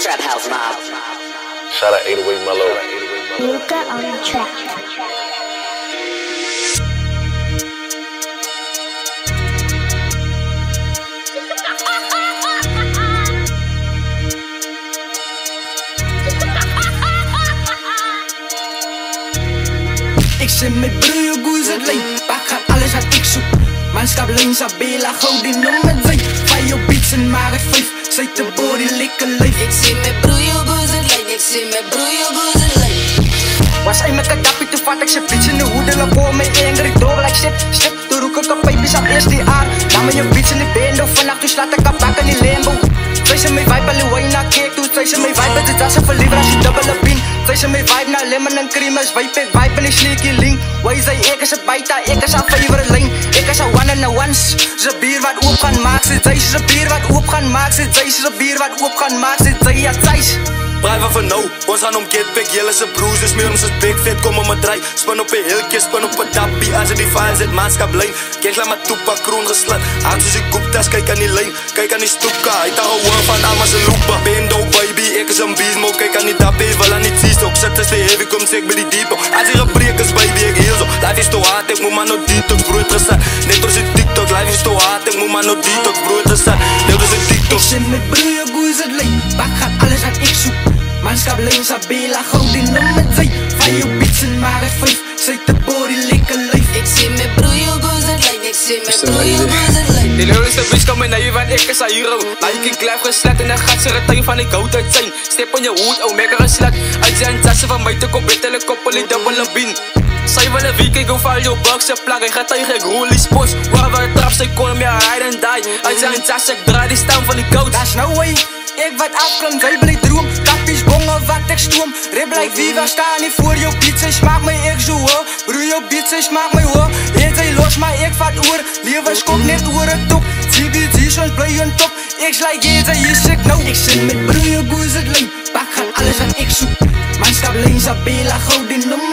Trap House Mob. Shout out 808 Mellow. Luca on the track. Ik zit met broer, hoe is het leuk? Pak gaat alles wat ik zoek. Manschap links, Abela, gauw die nummer 2. Van je beats en maar het 5. Zet de body, lekker leef. Ik zit met broer, hoe is het leuk? Ik zit met broer, hoe is het leuk? Was hij met een dappie te vat, ik zit beats in de hoede. La boom met enger, ik door like stip. De roeken kan pijpjes aan eerst die aard. Dan met je beats in de bendo, vannacht dus laat ik kan pakken in die limbo. Zij ze mee vibe, alle wijn naar cake toe. Zij ze mee vibe, het is als een verliever als je dubbele pin. Zij ze mee vibe naar lemon en cream, is vibe in die sneaky link. Wij zei ik is een bijta, ik is een favorite lane. Ik is een one and a ones. Ze bier wat op gaan maken, zij ze bier wat op gaan maken, zij ze bier wat op gaan maken, zij ja thuis. Blijven van nou, ons gaan om kitpick, jelle zijn broers, dus meer om zijn big fit, kom om mijn draai. Spin op een hilkje, spin op een dappie, als je die file zit, maatschap lijn. Kijk, laat mijn toepak kroon geslat, aan zoals je koeptas, kijk aan die lijn, kijk aan die stoepka. Hij ta gewoon van allemaal zijn loepa. Bendo baby, ik is een beast mode, kijk aan die dappie, wel aan die cheese ook. Zet is weer heavy, kom zeg bij die deep ook. Als je gebrek is baby, ik heel zo. Life is te hard, ik moet maar nog detox, bro, interessant. Net als je TikTok, life is te hard, ik moet maar nog detox, bro, interessant. Net als je TikTok. Ik zit met broer, hoe is het leuk? Pak gaat alles wat ik zoek. Manschap links, Abela, gauw die nummer 2. Van je beats en maar het 5. Zet de body, lekker leef. Ik zit met broer, hoe is het leuk? Ik zit met broer, hoe is het leuk? Die lul is de bitch, kom in naar je, want ik is een hero. Like ik blijf geslet en dan gaat ze retuin van ik houd uit zijn. Step on je hoed, oh mega geslet. Uit zijn tassen van mij te kop, telekoppel in dubbele bin. Zij willen wie, kijk hoe val je bugs, ze plak. Ik ga tegen, ik roel die spots. Waar we trap, ze kon meer ride and die. Uit zijn tassen, ik draai die staan van die coach. That's no way. Ik wat afklim, wij blij droom. Kappies bongen, wat ik stoom. Rib like wie, waar staan niet voor jou beats. Hij smaakt mij ik zo hoor. Broer, jou beats, hij smaakt mij hoor. Eet hij los, maar ik vat oor. Levens kop net oor het top. CBG, soms blij een top. Ik slijk eet hij is sick nou. Ik zit met broer, hoe is het leuk? Pak gaat alles wat ik zoek. Manschap links, Abela, gauw die nummer